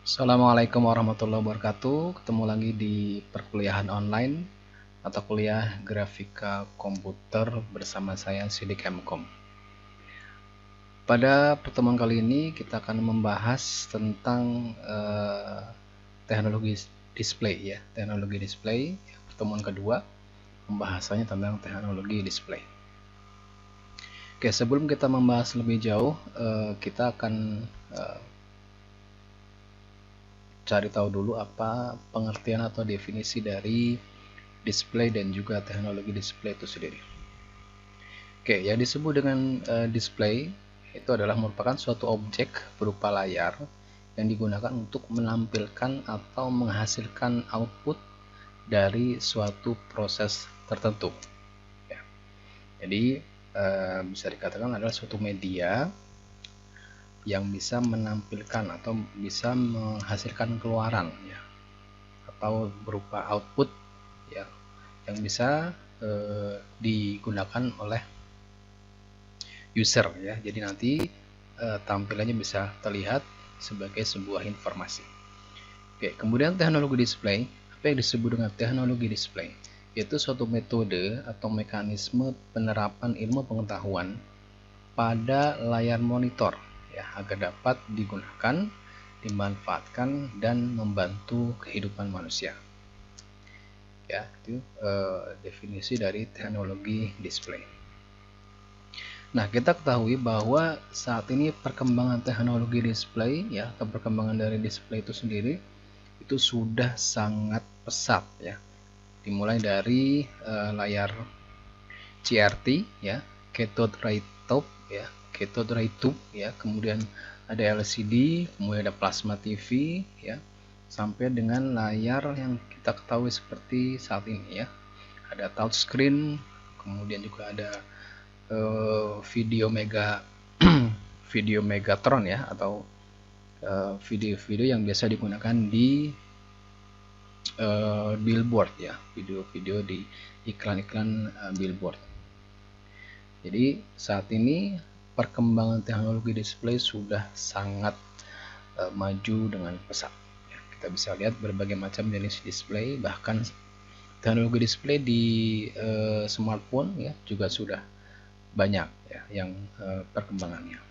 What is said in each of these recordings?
Assalamualaikum warahmatullahi wabarakatuh. Ketemu lagi di perkuliahan online atau kuliah grafika komputer bersama saya Sidik Mkom. Pada pertemuan kali ini kita akan membahas tentang teknologi display ya, teknologi display. Pertemuan kedua pembahasannya tentang teknologi display. Oke, sebelum kita membahas lebih jauh, kita akan cari tahu dulu apa pengertian atau definisi dari display dan juga teknologi display itu sendiri. Oke, yang disebut dengan display itu adalah merupakan suatu objek berupa layar yang digunakan untuk menampilkan atau menghasilkan output dari suatu proses tertentu. Ya. Jadi bisa dikatakan adalah suatu media yang bisa menampilkan atau bisa menghasilkan keluaran ya, atau berupa output ya, yang bisa digunakan oleh user ya. Jadi nanti tampilannya bisa terlihat sebagai sebuah informasi. Oke, kemudian teknologi display. Apa yang disebut dengan teknologi display? Yaitu suatu metode atau mekanisme penerapan ilmu pengetahuan pada layar monitor ya, agar dapat digunakan, dimanfaatkan dan membantu kehidupan manusia. Ya, itu definisi dari teknologi display. Nah, kita ketahui bahwa saat ini perkembangan teknologi display ya, atau perkembangan dari display itu sendiri itu sudah sangat pesat ya. Dimulai dari layar CRT ya, cathode ray tube ya, cathode ray tube ya, kemudian ada LCD, kemudian ada plasma TV ya, sampai dengan layar yang kita ketahui seperti saat ini ya. Ada touchscreen, kemudian juga ada video video Megatron ya, atau video-video yang biasa digunakan di billboard ya, video-video di iklan-iklan billboard. Jadi saat ini perkembangan teknologi display sudah sangat maju dengan pesat ya. Kita bisa lihat berbagai macam jenis display, bahkan teknologi display di smartphone ya juga sudah banyak ya yang perkembangannya.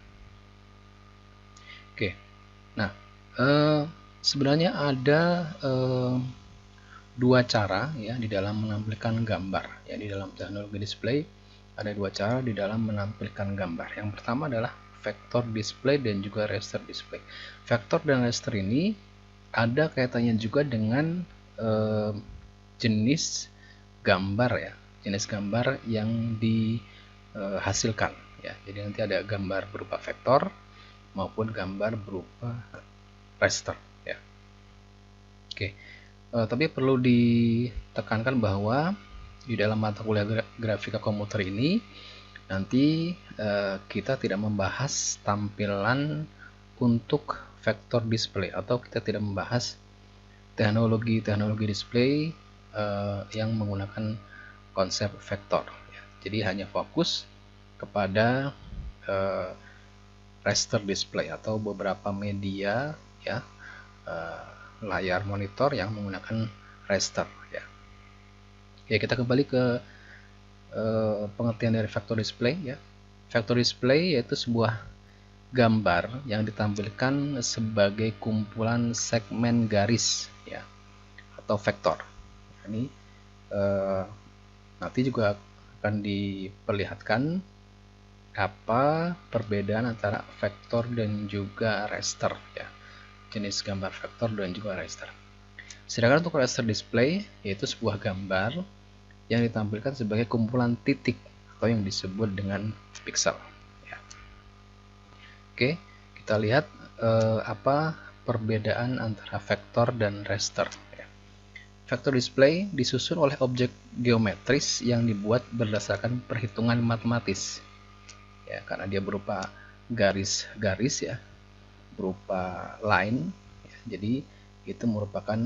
Oke, nah sebenarnya ada dua cara ya di dalam menampilkan gambar ya. Di dalam teknologi display ada dua cara di dalam menampilkan gambar. Yang pertama adalah vector display dan juga raster display. Vector dan raster ini ada kaitannya juga dengan jenis gambar ya, jenis gambar yang dihasilkan ya. Jadi nanti ada gambar berupa vektor maupun gambar berupa raster ya. Oke, tapi perlu ditekankan bahwa di dalam mata kuliah grafika komputer ini nanti kita tidak membahas tampilan untuk vector display, atau kita tidak membahas teknologi display yang menggunakan konsep vektor ya. Jadi hanya fokus kepada raster display atau beberapa media ya, layar monitor yang menggunakan raster ya. Oke, kita kembali ke pengertian dari vector display ya. Vector display yaitu sebuah gambar yang ditampilkan sebagai kumpulan segmen garis ya, atau vektor. Ini nanti juga akan diperlihatkan apa perbedaan antara vektor dan juga raster ya, jenis gambar vektor dan juga raster. Sedangkan untuk raster display yaitu sebuah gambar yang ditampilkan sebagai kumpulan titik atau yang disebut dengan pixel ya. Oke, kita lihat apa perbedaan antara vektor dan raster ya. Vector display disusun oleh objek geometris yang dibuat berdasarkan perhitungan matematis ya, karena dia berupa garis-garis ya, berupa line ya, jadi itu merupakan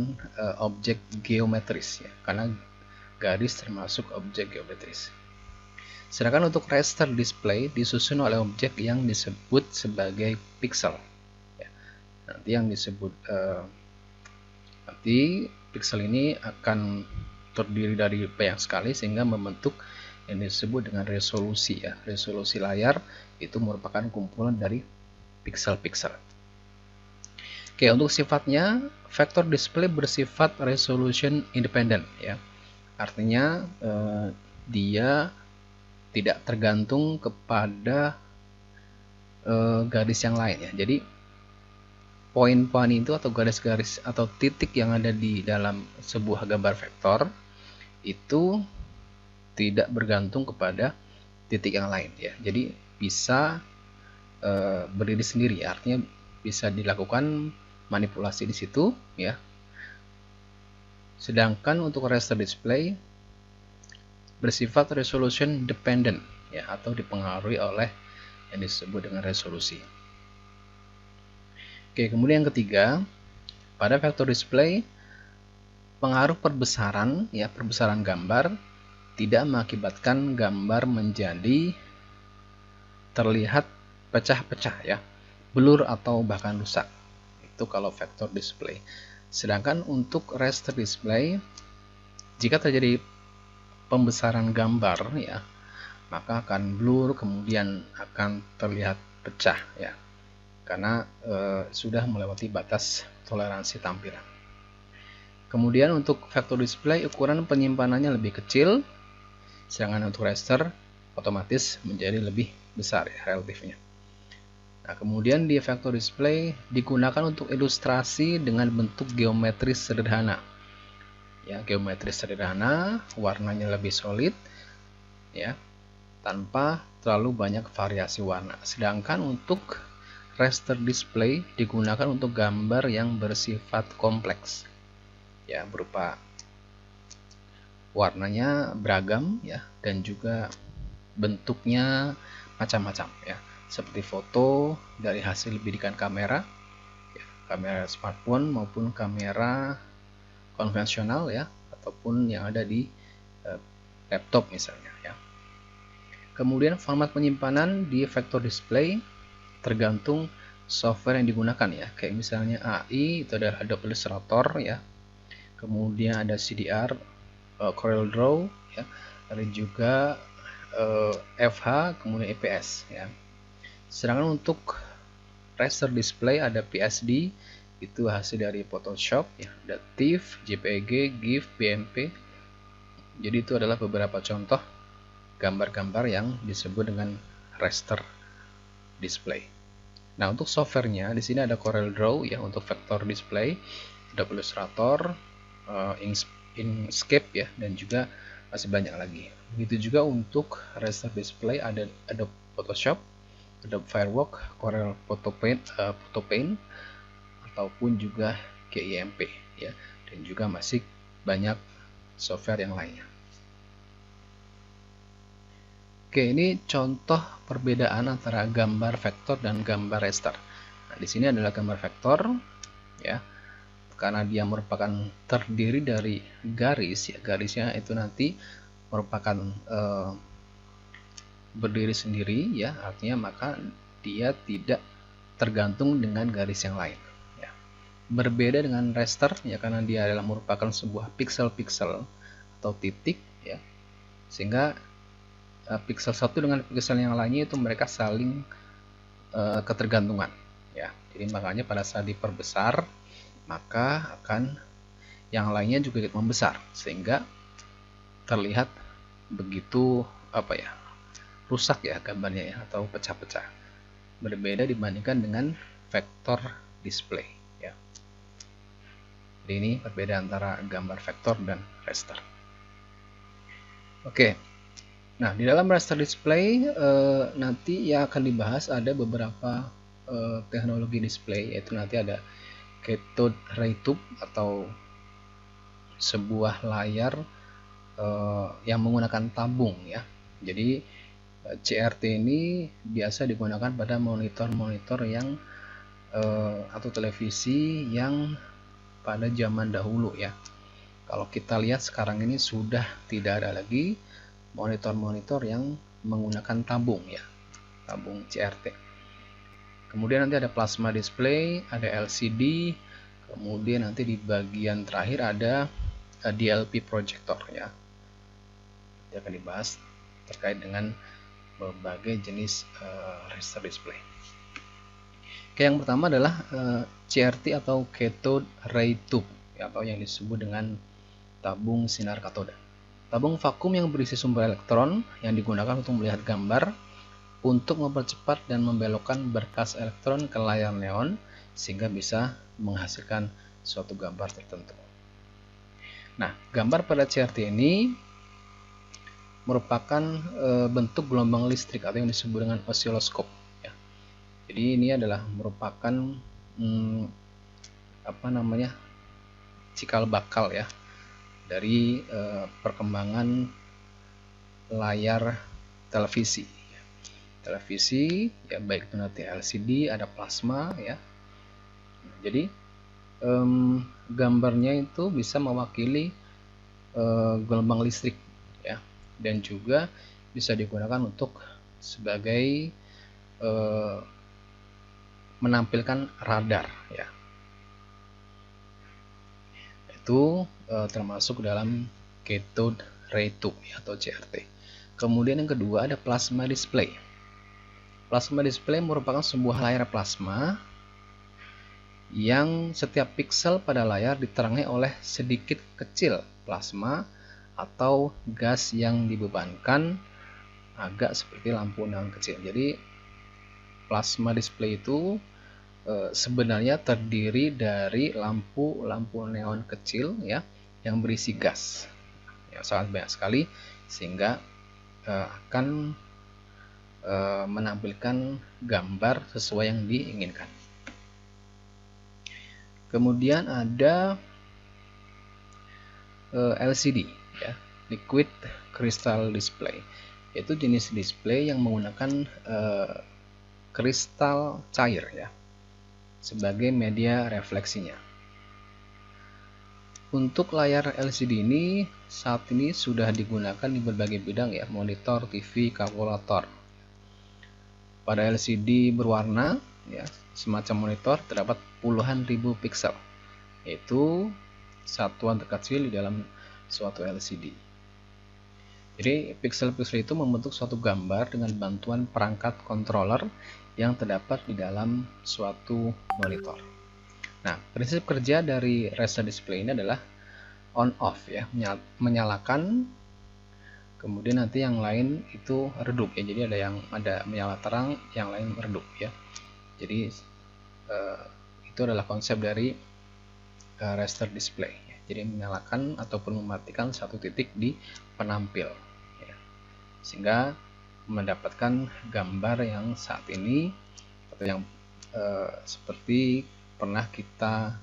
objek geometris ya, karena garis termasuk objek geometris. Sedangkan untuk raster display disusun oleh objek yang disebut sebagai pixel ya. Nanti yang disebut nanti pixel ini akan terdiri dari banyak sekali sehingga membentuk yang disebut dengan resolusi ya. Resolusi layar itu merupakan kumpulan dari pixel-pixel. Oke, untuk sifatnya vector display bersifat resolution independent ya. Artinya dia tidak tergantung kepada garis yang lain ya. Jadi poin-poin itu atau garis-garis atau titik yang ada di dalam sebuah gambar vektor itu tidak bergantung kepada titik yang lain ya. Jadi bisa berdiri sendiri, artinya bisa dilakukan manipulasi di situ ya. Sedangkan untuk raster display bersifat resolution dependent ya, atau dipengaruhi oleh yang disebut dengan resolusi. Oke, kemudian yang ketiga, pada vector display pengaruh perbesaran ya, perbesaran gambar tidak mengakibatkan gambar menjadi terlihat pecah-pecah ya, blur atau bahkan rusak. Itu kalau vector display. Sedangkan untuk raster display, jika terjadi pembesaran gambar ya, maka akan blur, kemudian akan terlihat pecah ya, karena sudah melewati batas toleransi tampilan. Kemudian untuk vector display ukuran penyimpanannya lebih kecil, sedangkan untuk raster otomatis menjadi lebih besar ya relatifnya. Nah, kemudian di vector display digunakan untuk ilustrasi dengan bentuk geometris sederhana. Ya, geometris sederhana, warnanya lebih solid ya, tanpa terlalu banyak variasi warna. Sedangkan untuk raster display digunakan untuk gambar yang bersifat kompleks. Ya, berupa warnanya beragam ya, dan juga bentuknya macam-macam ya, seperti foto dari hasil bidikan kamera ya, kamera smartphone maupun kamera konvensional ya, ataupun yang ada di laptop misalnya ya. Kemudian format penyimpanan di vector display tergantung software yang digunakan ya, kayak misalnya AI itu adalah Adobe Illustrator ya, kemudian ada CDR, Corel Draw ya, ada juga FH, kemudian EPS ya. Sedangkan untuk raster display ada PSD, itu hasil dari Photoshop ya, ada TIFF, JPG, GIF, BMP. Jadi itu adalah beberapa contoh gambar-gambar yang disebut dengan raster display. Nah, untuk softwarenya di sini ada Corel Draw ya untuk vector display, Adobe Illustrator, Inkscape ya, dan juga masih banyak lagi. Begitu juga untuk raster display ada Adobe Photoshop, Adobe Fireworks, Corel Photo Paint, ataupun juga GIMP ya, dan juga masih banyak software yang lainnya. Oke, ini contoh perbedaan antara gambar vektor dan gambar raster. Nah, di sini adalah gambar vektor ya, karena dia merupakan terdiri dari garis ya, garisnya itu nanti merupakan berdiri sendiri ya, artinya maka dia tidak tergantung dengan garis yang lain ya. Berbeda dengan raster ya, karena dia adalah merupakan sebuah pixel-pixel atau titik ya, sehingga pixel satu dengan pixel yang lainnya itu mereka saling ketergantungan ya. Jadi makanya pada saat diperbesar maka akan yang lainnya juga ikut membesar, sehingga terlihat begitu rusak ya gambarnya ya, atau pecah-pecah. Berbeda dibandingkan dengan vector display ya. Jadi ini perbedaan antara gambar vektor dan raster. Oke. Nah, di dalam raster display nanti yang akan dibahas ada beberapa teknologi display, yaitu nanti ada cathode ray tube atau sebuah layar yang menggunakan tabung ya. Jadi CRT ini biasa digunakan pada monitor-monitor yang atau televisi yang pada zaman dahulu ya. Kalau kita lihat sekarang ini sudah tidak ada lagi monitor-monitor yang menggunakan tabung ya, tabung CRT. Kemudian nanti ada plasma display, ada LCD, kemudian nanti di bagian terakhir ada DLP projector ya. Nanti akan dibahas terkait dengan berbagai jenis raster display. Oke, yang pertama adalah CRT atau cathode ray tube ya, atau yang disebut dengan tabung sinar katoda. Tabung vakum yang berisi sumber elektron yang digunakan untuk melihat gambar untuk mempercepat dan membelokkan berkas elektron ke layar neon sehingga bisa menghasilkan suatu gambar tertentu. Nah, gambar pada CRT ini merupakan bentuk gelombang listrik atau yang disebut dengan osiloskop. Ya. Jadi ini adalah merupakan cikal bakal ya dari perkembangan layar televisi. Televisi ya, baik itu nanti LCD, ada plasma ya. Jadi gambarnya itu bisa mewakili gelombang listrik ya, dan juga bisa digunakan untuk sebagai menampilkan radar ya. Itu termasuk dalam cathode ray tube ya, atau CRT. Kemudian yang kedua ada plasma display. Plasma display merupakan sebuah layar plasma yang setiap piksel pada layar diterangi oleh sedikit kecil plasma atau gas yang dibebankan, agak seperti lampu neon kecil. Jadi plasma display itu sebenarnya terdiri dari lampu neon kecil ya yang berisi gas ya, sangat banyak sekali sehingga akan menampilkan gambar sesuai yang diinginkan. Kemudian ada LCD ya, liquid crystal display, yaitu jenis display yang menggunakan kristal cair ya sebagai media refleksinya. Untuk layar LCD ini saat ini sudah digunakan di berbagai bidang ya, monitor, TV, kalkulator. Pada LCD berwarna ya, semacam monitor terdapat puluhan ribu piksel, yaitu satuan terkecil di dalam suatu LCD. Jadi piksel-piksel itu membentuk suatu gambar dengan bantuan perangkat controller yang terdapat di dalam suatu monitor. Nah, prinsip kerja dari raster display ini adalah on off ya, menyalakan, kemudian nanti yang lain itu redup ya. Jadi ada menyala terang, yang lain redup ya. Jadi itu adalah konsep dari raster display ya. Jadi menyalakan ataupun mematikan satu titik di penampil ya, sehingga mendapatkan gambar yang saat ini atau yang seperti pernah kita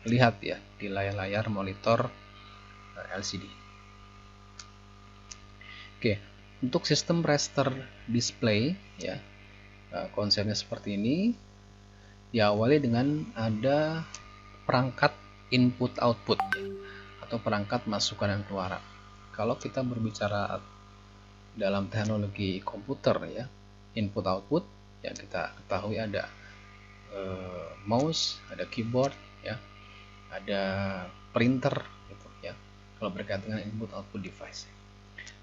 lihat ya di layar-layar monitor LCD. Oke, untuk sistem raster display ya, konsepnya seperti ini. Diawali dengan ada perangkat input output ya, atau perangkat masukan dan keluaran. Kalau kita berbicara dalam teknologi komputer ya, input output ya, kita ketahui ada mouse, ada keyboard ya, ada printer gitu ya, kalau berkaitan dengan input output device.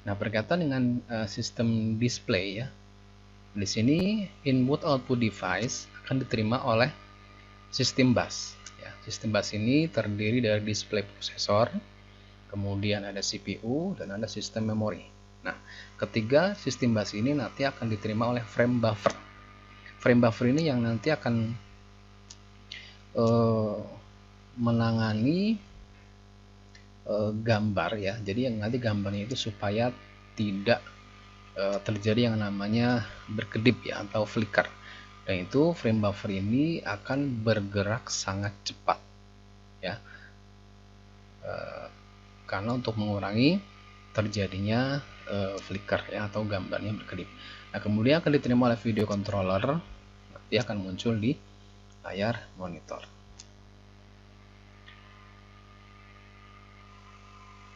Nah, berkaitan dengan sistem display ya, di sini input output device akan diterima oleh sistem bus ya. Sistem bus ini terdiri dari display prosesor, kemudian ada CPU dan ada sistem memori. Nah, ketiga sistem bus ini nanti akan diterima oleh frame buffer. Frame buffer ini yang nanti akan menangani gambar ya. Jadi yang nanti gambarnya itu supaya tidak terjadi yang namanya berkedip ya, atau flicker. Dan itu frame buffer ini akan bergerak sangat cepat ya, karena untuk mengurangi terjadinya flicker ya, atau gambarnya berkedip. Nah, kemudian akan diterima oleh video controller, nanti akan muncul di layar monitor.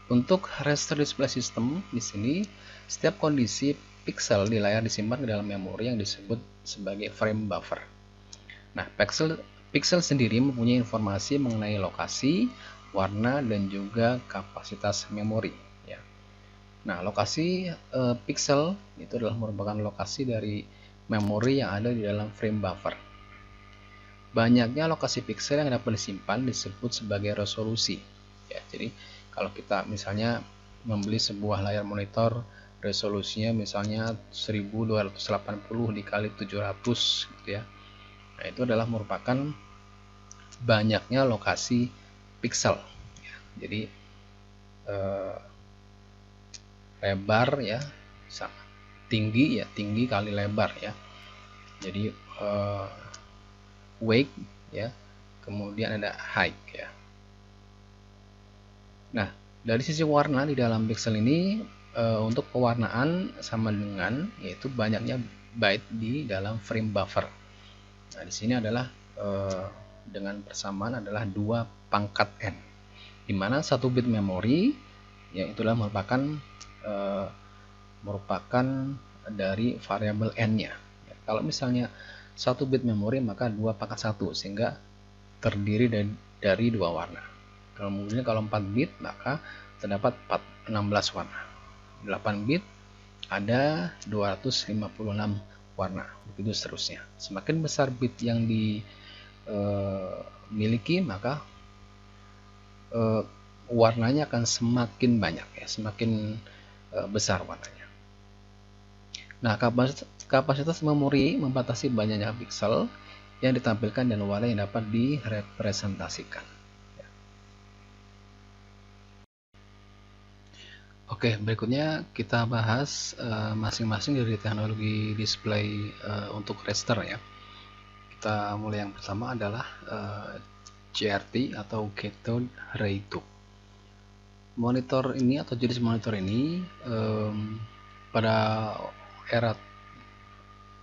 Untuk raster display system di sini, setiap kondisi pixel di layar disimpan ke dalam memori yang disebut sebagai frame buffer. Nah, pixel sendiri mempunyai informasi mengenai lokasi, warna, dan juga kapasitas memori. Ya. Nah, lokasi pixel itu adalah merupakan lokasi dari memori yang ada di dalam frame buffer. Banyaknya lokasi pixel yang dapat disimpan disebut sebagai resolusi. Ya, jadi kalau kita misalnya membeli sebuah layar monitor, resolusinya misalnya 1280 dikali 700 gitu ya. Nah, itu adalah merupakan banyaknya lokasi pixel. Ya, jadi lebar ya, tinggi ya, tinggi kali lebar ya. Jadi weight ya, kemudian ada height ya. Nah, dari sisi warna di dalam pixel ini untuk pewarnaan sama dengan yaitu banyaknya byte di dalam frame buffer. Nah, di sini adalah dengan persamaan adalah 2 pangkat n, di mana 1 bit memori ya itulah merupakan dari variabel n-nya. Ya, kalau misalnya 1 bit memori maka 2 pangkat 1 sehingga terdiri dari 2 warna. Kemudian kalau 4 bit maka terdapat 16 warna. 8 bit ada 256 warna, begitu seterusnya. Semakin besar bit yang dimiliki maka warnanya akan semakin banyak ya, semakin besar warnanya. Nah, kapasitas memori membatasi banyaknya pixel yang ditampilkan dan warna yang dapat direpresentasikan. Oke, berikutnya kita bahas masing-masing dari teknologi display untuk raster ya. Kita mulai yang pertama adalah CRT atau cathode ray tube. Monitor ini atau jenis monitor ini pada era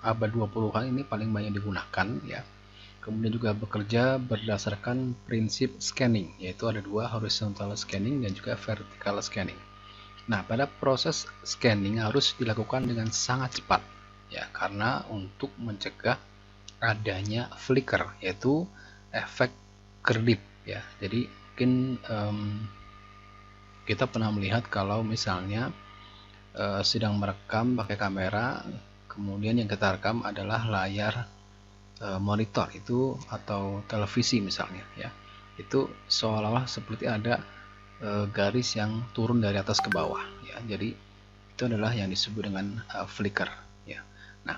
abad 20-an ini paling banyak digunakan ya. Kemudian juga bekerja berdasarkan prinsip scanning, yaitu ada 2, horizontal scanning dan juga vertical scanning. Nah, pada proses scanning harus dilakukan dengan sangat cepat ya, karena untuk mencegah adanya flicker, yaitu efek kedip ya. Jadi mungkin kita pernah melihat kalau misalnya sedang merekam pakai kamera, kemudian yang kita rekam adalah layar monitor itu atau televisi misalnya ya, itu seolah-olah seperti ada garis yang turun dari atas ke bawah ya. Jadi itu adalah yang disebut dengan flicker ya. Nah,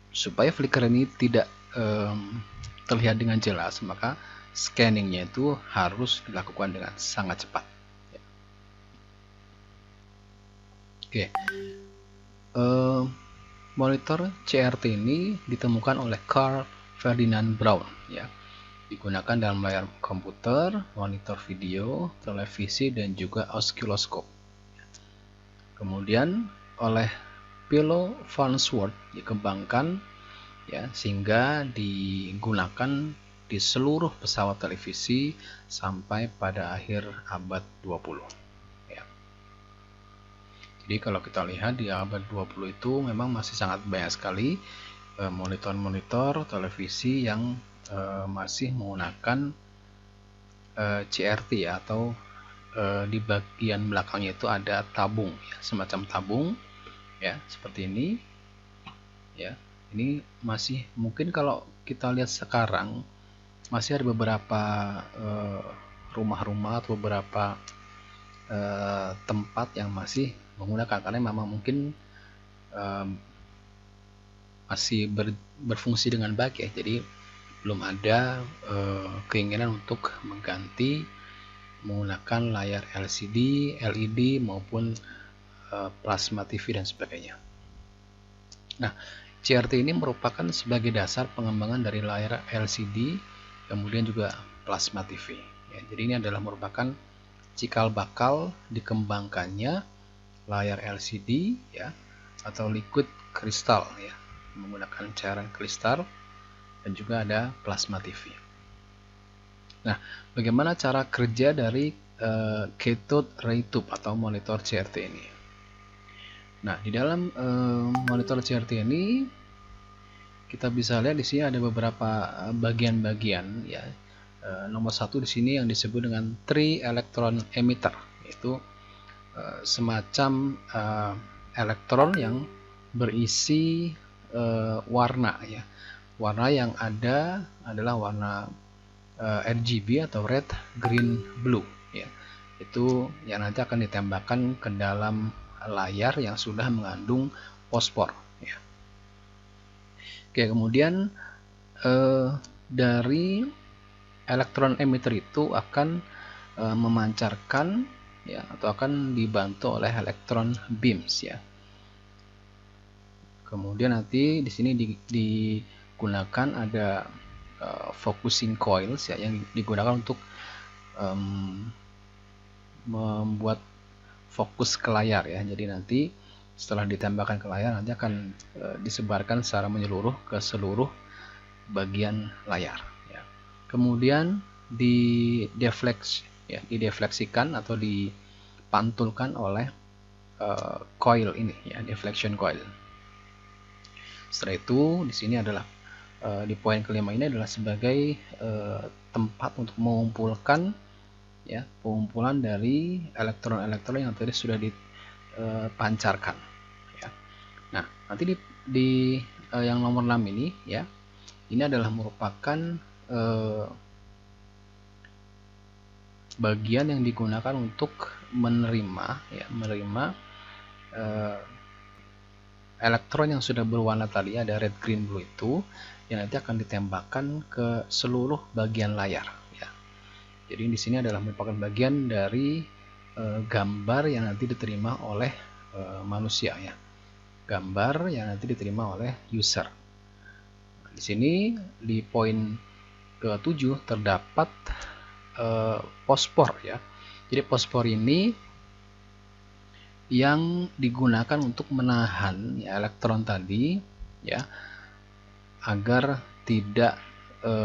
supaya flicker ini tidak terlihat dengan jelas, maka scanningnya itu harus dilakukan dengan sangat cepat ya. Oke, monitor CRT ini ditemukan oleh Carl Ferdinand Braun ya. Digunakan dalam layar komputer, monitor video, televisi, dan juga osiloskop. Kemudian oleh Philo Farnsworth dikembangkan ya, sehingga digunakan di seluruh pesawat televisi sampai pada akhir abad 20 ya. Jadi kalau kita lihat di abad 20 itu memang masih sangat banyak sekali monitor-monitor televisi yang masih menggunakan CRT ya, atau di bagian belakangnya itu ada tabung ya, semacam tabung ya, seperti ini ya. Ini masih mungkin kalau kita lihat sekarang masih ada beberapa rumah-rumah atau beberapa tempat yang masih menggunakan, karena memang mungkin masih berfungsi dengan baik ya. Jadi belum ada keinginan untuk mengganti menggunakan layar LCD, LED maupun plasma TV dan sebagainya. Nah, CRT ini merupakan sebagai dasar pengembangan dari layar LCD, kemudian juga plasma TV. Ya, jadi ini adalah merupakan cikal bakal dikembangkannya layar LCD ya, atau liquid kristal ya, menggunakan cairan kristal, dan juga ada plasma TV. Nah, bagaimana cara kerja dari cathode ray tube atau monitor CRT ini? Nah, di dalam monitor CRT ini kita bisa lihat di sini ada beberapa bagian-bagian ya. Nomor satu di sini yang disebut dengan three electron emitter, yaitu semacam elektron yang berisi warna ya. Warna yang ada adalah warna RGB atau red, green, blue ya. Itu yang nanti akan ditembakkan ke dalam layar yang sudah mengandung fosfor ya. Oke, kemudian dari elektron emitter itu akan memancarkan ya, atau akan dibantu oleh elektron beams ya. Kemudian nanti di sini digunakan ada focusing coils ya, yang digunakan untuk membuat fokus ke layar ya. Jadi nanti setelah ditembakkan ke layar nanti akan disebarkan secara menyeluruh ke seluruh bagian layar ya. Kemudian didefleksikan atau dipantulkan oleh coil ini ya, deflection coil. Setelah itu di sini adalah di poin kelima ini adalah sebagai tempat untuk mengumpulkan ya, pengumpulan dari elektron-elektron yang tadi sudah dipancarkan ya. Nah, nanti di yang nomor 6 ini ya, ini adalah merupakan bagian yang digunakan untuk menerima elektron yang sudah berwarna tadi, ada red, green, blue itu, yang nanti akan ditembakkan ke seluruh bagian layar ya. Jadi di sini adalah merupakan bagian dari gambar yang nanti diterima oleh manusia ya. Gambar yang nanti diterima oleh user. Di sini di poin ke-7 terdapat fosfor ya. Jadi fosfor ini yang digunakan untuk menahan ya, elektron tadi ya, agar tidak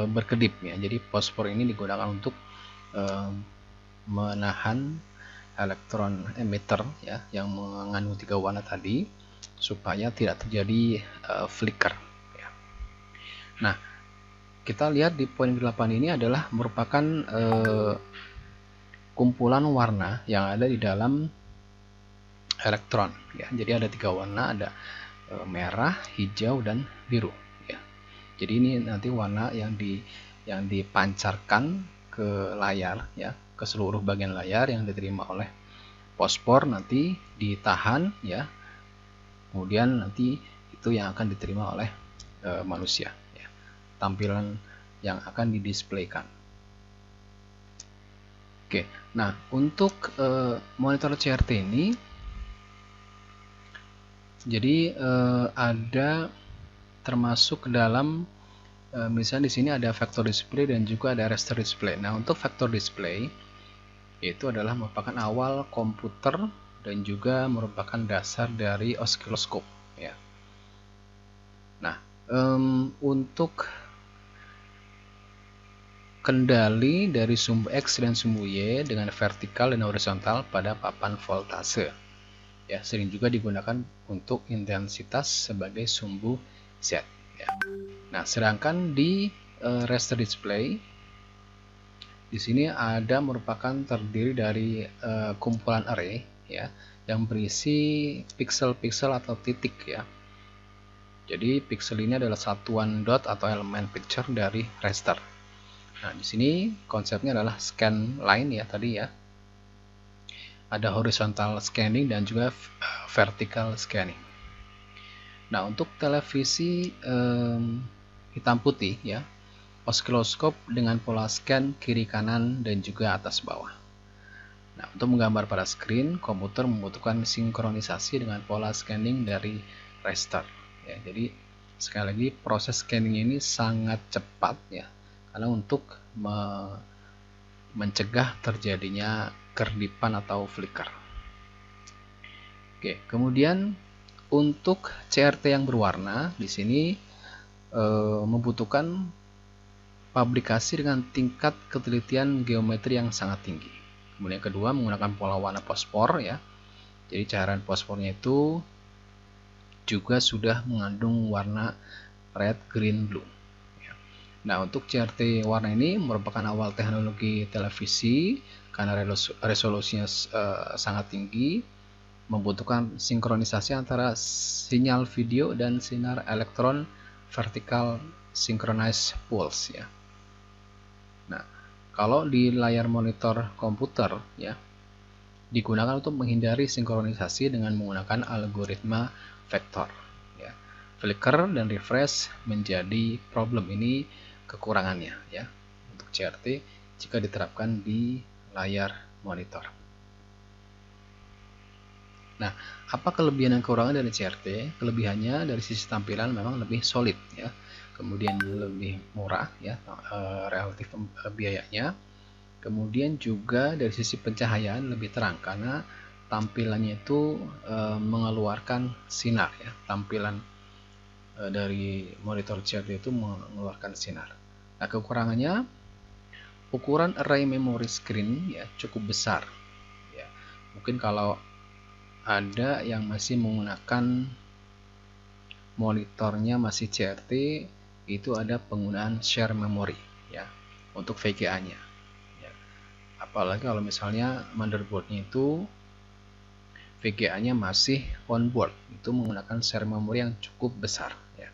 berkedip ya. Jadi fosfor ini digunakan untuk menahan elektron emitter ya, yang mengandung 3 warna tadi supaya tidak terjadi flicker ya. Nah, kita lihat di poin ke-8 ini adalah merupakan kumpulan warna yang ada di dalam elektron ya. Jadi ada 3 warna, ada merah, hijau, dan biru ya. Jadi ini nanti warna yang dipancarkan ke layar ya, ke seluruh bagian layar yang diterima oleh fosfor, nanti ditahan ya. Kemudian nanti itu yang akan diterima oleh manusia ya. Tampilan yang akan didisplaykan. Oke, nah untuk monitor CRT ini jadi ada termasuk ke dalam misalnya di sini ada vector display dan juga ada raster display. Nah, untuk vector display itu adalah merupakan awal komputer dan juga merupakan dasar dari osiloskop ya. Nah, untuk kendali dari sumbu X dan sumbu Y dengan vertikal dan horizontal pada papan voltase ya, sering juga digunakan untuk intensitas sebagai sumbu Z ya. Nah, sedangkan di raster display di sini ada merupakan terdiri dari kumpulan array ya, yang berisi piksel-piksel atau titik ya. Jadi piksel ini adalah satuan dot atau elemen picture dari raster. Nah, di sini konsepnya adalah scan line ya tadi ya. Ada horizontal scanning dan juga vertical scanning. Nah, untuk televisi hitam putih ya, osiloskop dengan pola scan kiri kanan dan juga atas bawah. Nah, untuk menggambar pada screen, komputer membutuhkan sinkronisasi dengan pola scanning dari raster ya. Jadi sekali lagi proses scanning ini sangat cepat ya, karena untuk mencegah terjadinya kerdipan atau flicker. Oke, kemudian untuk CRT yang berwarna di sini membutuhkan publikasi dengan tingkat ketelitian geometri yang sangat tinggi. Kemudian kedua, menggunakan pola warna fosfor ya. Jadi cairan fosfornya itu juga sudah mengandung warna red, green, blue. Nah, untuk CRT warna ini merupakan awal teknologi televisi karena resolusinya sangat tinggi, membutuhkan sinkronisasi antara sinyal video dan sinar elektron vertical synchronized pulse ya. Nah, kalau di layar monitor komputer ya digunakan untuk menghindari sinkronisasi dengan menggunakan algoritma vektor ya. Flicker dan refresh menjadi problem ini kekurangannya ya untuk CRT jika diterapkan di layar monitor. Nah, apa kelebihan dan kekurangan dari CRT? Kelebihannya dari sisi tampilan memang lebih solid ya, kemudian lebih murah ya relatif biayanya. Kemudian juga dari sisi pencahayaan lebih terang karena tampilannya itu mengeluarkan sinar ya, tampilan dari monitor CRT itu mengeluarkan sinar. Nah, kekurangannya ukuran array memory screen ya cukup besar ya. Mungkin kalau ada yang masih menggunakan monitornya masih CRT, itu ada penggunaan share memory ya untuk VGA-nya ya. Apalagi kalau misalnya motherboardnya itu VGA-nya masih onboard, itu menggunakan share memory yang cukup besar ya.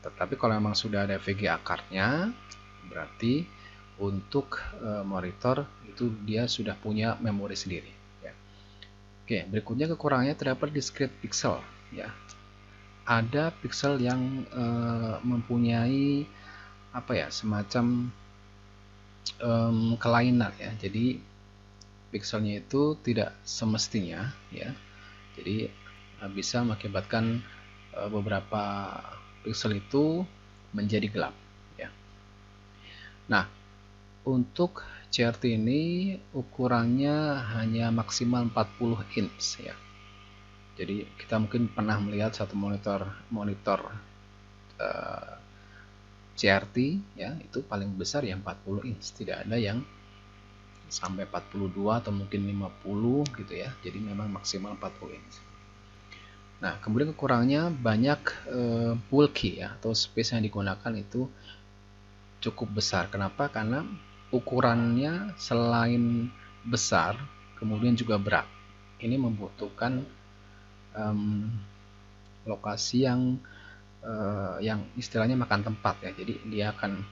Tetapi kalau memang sudah ada VGA card-nya, berarti untuk monitor itu dia sudah punya memori sendiri ya. Oke, berikutnya kekurangannya terdapat discrete pixel ya. Ada pixel yang mempunyai apa ya, semacam kelainan ya. Jadi pixelnya itu tidak semestinya ya. Jadi bisa mengakibatkan beberapa pixel itu menjadi gelap ya. Nah, untuk CRT ini ukurannya hanya maksimal 40 inch ya. Jadi kita mungkin pernah melihat satu monitor CRT ya, itu paling besar ya 40 inch, tidak ada yang sampai 42 atau mungkin 50 gitu ya. Jadi memang maksimal 40 inch. Nah, kemudian kekurangannya banyak bulky ya, atau space yang digunakan itu cukup besar. Kenapa? Karena ukurannya selain besar, kemudian juga berat. Ini membutuhkan lokasi yang istilahnya makan tempat ya. Jadi dia akan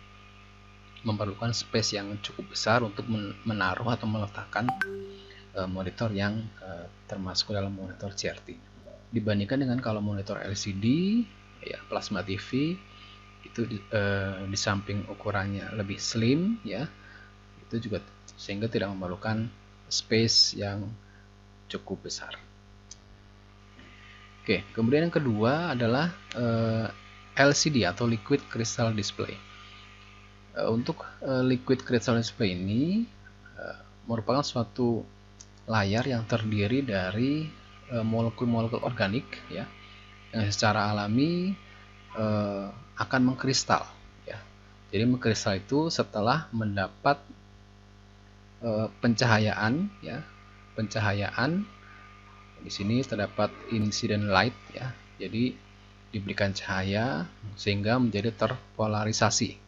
memerlukan space yang cukup besar untuk menaruh atau meletakkan monitor yang termasuk dalam monitor CRT. Dibandingkan dengan kalau monitor LCD ya, plasma TV itu di samping ukurannya lebih slim ya, itu juga sehingga tidak memerlukan space yang cukup besar. Oke, kemudian yang kedua adalah LCD atau Liquid Crystal Display. Untuk Liquid Crystal Display ini merupakan suatu layar yang terdiri dari molekul-molekul organik ya, yang secara alami akan mengkristal ya. Jadi mengkristal itu setelah mendapat pencahayaan ya, pencahayaan di sini terdapat incident light ya. Jadi diberikan cahaya sehingga menjadi terpolarisasi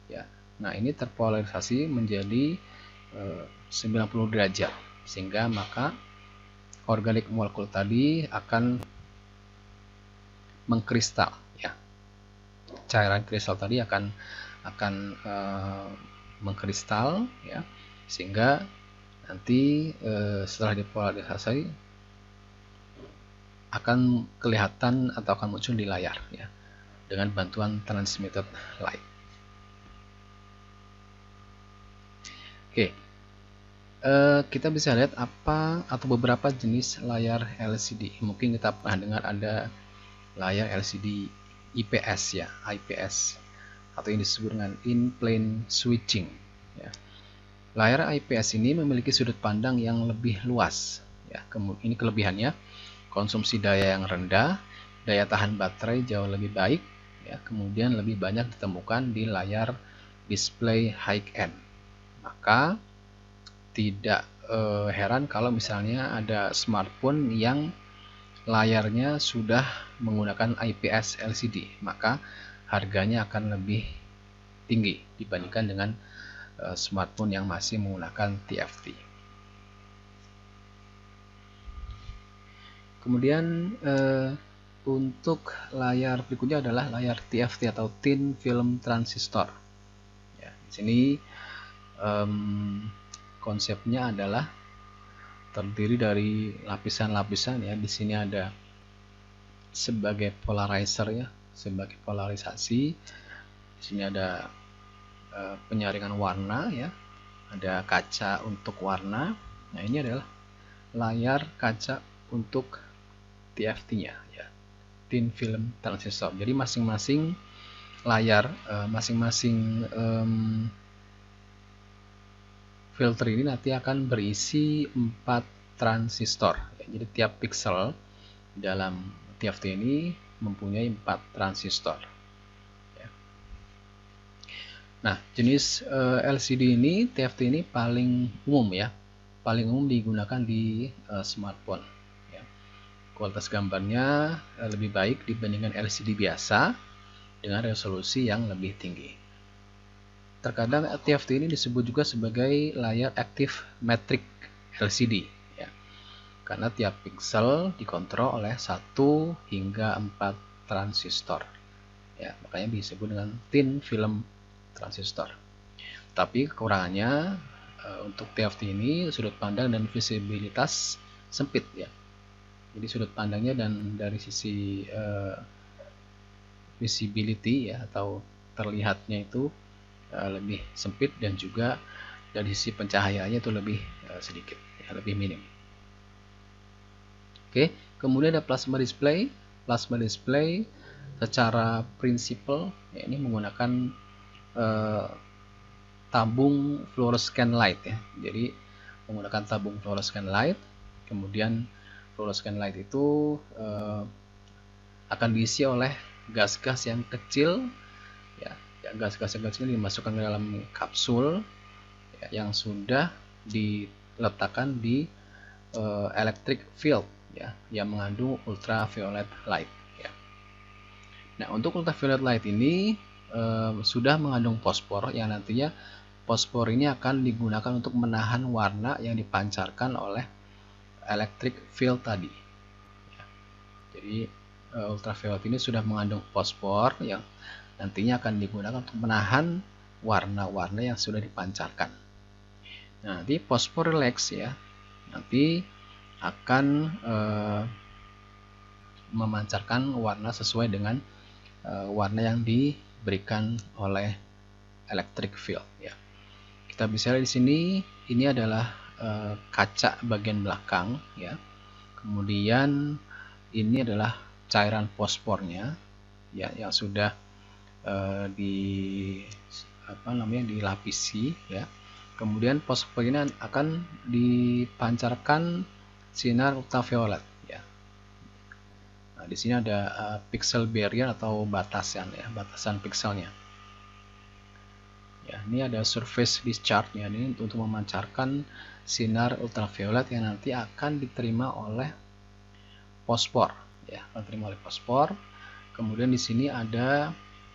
ya. Nah, ini terpolarisasi menjadi 90 derajat sehingga maka organik molekul tadi akan mengkristal ya. Cairan kristal tadi akan mengkristal ya, sehingga nanti setelah dipolarisasi akan kelihatan atau akan muncul di layar ya dengan bantuan transmitted light. Oke. Kita bisa lihat apa atau beberapa jenis layar LCD. Mungkin kita pernah dengar ada layar LCD IPS ya, IPS atau yang disebut dengan in-plane switching ya. Layar IPS ini memiliki sudut pandang yang lebih luas ya. Ini kelebihannya, konsumsi daya yang rendah, daya tahan baterai jauh lebih baik ya, kemudian lebih banyak ditemukan di layar display high end. Maka tidak heran kalau misalnya ada smartphone yang layarnya sudah menggunakan IPS LCD, maka harganya akan lebih tinggi dibandingkan dengan smartphone yang masih menggunakan TFT. Kemudian untuk layar berikutnya adalah layar TFT atau Thin Film Transistor. Ya, di sini konsepnya adalah terdiri dari lapisan-lapisan ya. Di sini ada sebagai polarizer ya, sebagai polarisasi. Di sini ada penyaringan warna ya, ada kaca untuk warna. Nah, ini adalah layar kaca untuk TFT-nya ya, Thin Film Transistor. Jadi masing-masing layar, masing-masing filter ini nanti akan berisi 4 transistor ya. Jadi tiap pixel dalam TFT ini mempunyai 4 transistor ya. Nah, jenis LCD ini, TFT ini paling umum ya, paling umum digunakan di smartphone ya. Kualitas gambarnya lebih baik dibandingkan LCD biasa dengan resolusi yang lebih tinggi. Terkadang TFT ini disebut juga sebagai layar active matrix LCD ya, karena tiap pixel dikontrol oleh 1 hingga 4 transistor ya, makanya disebut dengan thin film transistor. Tapi kekurangannya untuk TFT ini sudut pandang dan visibilitas sempit ya. Jadi sudut pandangnya dan dari sisi visibility ya atau terlihatnya itu lebih sempit, dan juga dari sisi pencahayaannya itu lebih sedikit ya, lebih minim. Oke, kemudian ada plasma display. Plasma display secara prinsipal ya, ini menggunakan tabung fluorescent light ya. Jadi menggunakan tabung fluorescent light, kemudian fluorescent light itu akan diisi oleh gas-gas yang kecil ya. Gas-gas yang kecil dimasukkan ke dalam kapsul ya, yang sudah diletakkan di electric field ya, yang mengandung ultraviolet light ya. Nah, untuk ultraviolet light ini sudah mengandung fosfor, yang nantinya fosfor ini akan digunakan untuk menahan warna yang dipancarkan oleh electric field tadi ya. Jadi ultraviolet ini sudah mengandung fosfor yang nantinya akan digunakan untuk menahan warna-warna yang sudah dipancarkan. Nah, nanti fosfor relax ya, nanti akan memancarkan warna sesuai dengan warna yang diberikan oleh electric field ya. Kita bisa lihat di sini, ini adalah kaca bagian belakang ya. Kemudian ini adalah cairan fosfornya ya, yang sudah dilapisi ya. Kemudian fosfor ini akan dipancarkan sinar ultraviolet ya. Nah, di sini ada pixel barrier atau batasan ya, batasan pixelnya. Ya, ini ada surface discharge ya, ini untuk memancarkan sinar ultraviolet yang nanti akan diterima oleh fosfor ya, diterima oleh fosfor. Kemudian di sini ada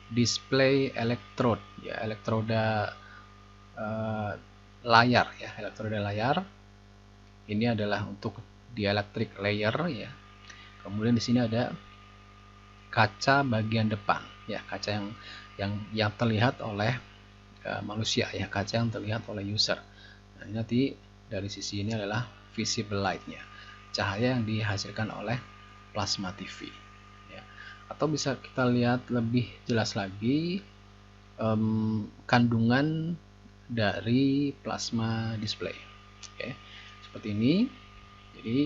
display electrode ya, elektroda layar ya, elektroda layar. Ini adalah untuk dielectric layer ya. Kemudian di sini ada kaca bagian depan ya, kaca yang terlihat oleh manusia ya, kaca yang terlihat oleh user. Nah, nanti dari sisi ini adalah visible light-nya, cahaya yang dihasilkan oleh plasma TV ya. Atau bisa kita lihat lebih jelas lagi kandungan dari plasma display. Oke, seperti ini. Jadi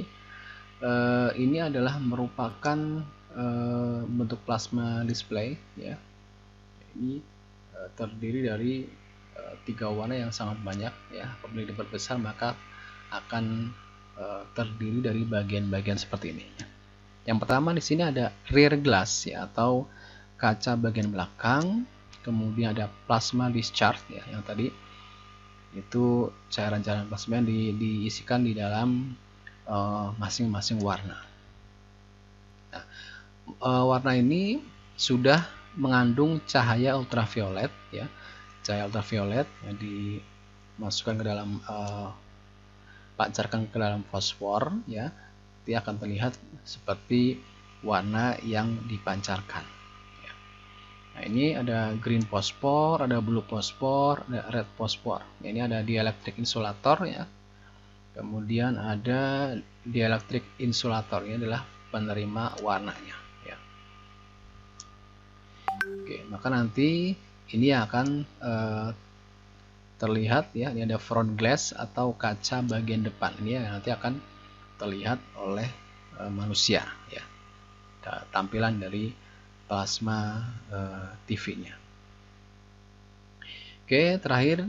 ini adalah merupakan bentuk plasma display ya. Ini terdiri dari 3 warna yang sangat banyak ya. Apabila diperbesar maka akan terdiri dari bagian-bagian seperti ini. Yang pertama di sini ada rear glass ya, atau kaca bagian belakang. Kemudian ada plasma discharge ya, yang tadi itu cairan-cairan plasma yang diisikan di dalam masing-masing warna. warna ini sudah mengandung cahaya ultraviolet ya. Cahaya ultraviolet yang dimasukkan ke dalam pancarkan ke dalam fosfor ya. Dia akan terlihat seperti warna yang dipancarkan. Nah, ini ada green fosfor, ada blue fosfor, ada red fosfor. Ini ada dielectric insulator ya. Kemudian ada dielectric insulator, ini adalah penerima warnanya ya. Oke, maka nanti ini akan terlihat ya, ini ada front glass atau kaca bagian depan. Ini nanti akan terlihat oleh manusia ya. Tampilan dari plasma TV-nya. Oke, terakhir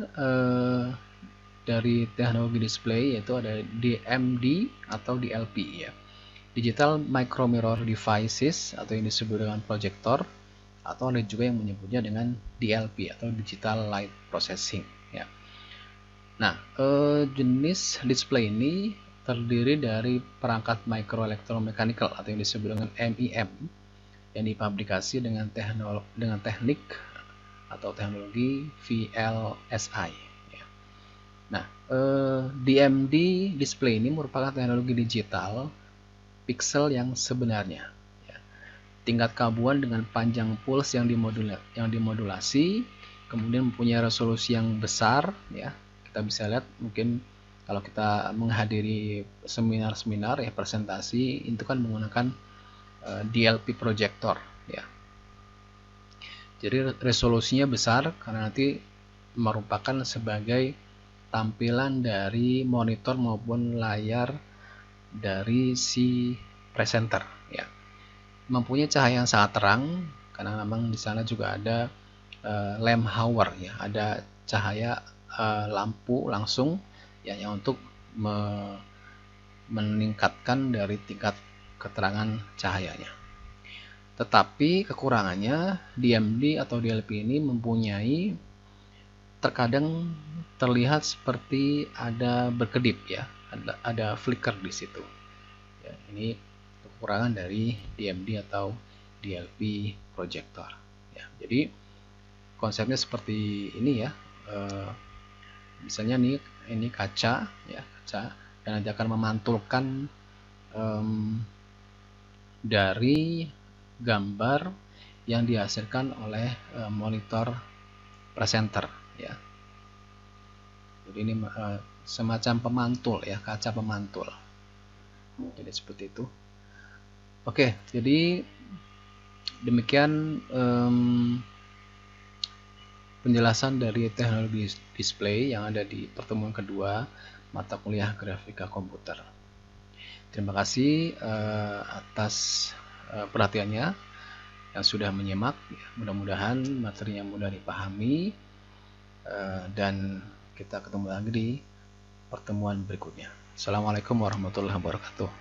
dari teknologi display yaitu ada DMD atau DLP ya. Digital Micro Mirror Devices atau yang disebut dengan proyektor, atau ada juga yang menyebutnya dengan DLP atau Digital Light Processing ya. Nah, jenis display ini terdiri dari perangkat microelectromechanical atau yang disebut dengan MIM yang dipublikasi dengan teknik atau teknologi VLSI ya. Nah, DMD display ini merupakan teknologi digital pixel yang sebenarnya ya. Tingkat keabuan dengan panjang pulse yang dimodulasi, kemudian mempunyai resolusi yang besar ya. Kita bisa lihat mungkin kalau kita menghadiri seminar-seminar ya, presentasi itu kan menggunakan DLP projector ya. Jadi resolusinya besar karena nanti merupakan sebagai tampilan dari monitor maupun layar dari si presenter ya. Mempunyai cahaya yang sangat terang karena memang di sana juga ada lamp hour ya, ada cahaya lampu langsung ya, yang untuk meningkatkan dari tingkat keterangan cahayanya. Tetapi kekurangannya DMD atau DLP ini mempunyai terkadang terlihat seperti ada berkedip ya, ada flicker di situ. Ya, ini kekurangan dari DMD atau DLP projector. Ya, jadi konsepnya seperti ini ya. Misalnya ini kaca ya, kaca, dan nanti akan memantulkan dari gambar yang dihasilkan oleh monitor presenter ya. Jadi ini semacam pemantul ya, kaca pemantul. Jadi seperti itu. Oke, jadi demikian penjelasan dari teknologi display yang ada di pertemuan kedua mata kuliah grafika komputer. Terima kasih atas perhatiannya yang sudah menyimak. Mudah-mudahan materinya mudah dipahami dan kita ketemu lagi di pertemuan berikutnya. Assalamualaikum warahmatullahi wabarakatuh.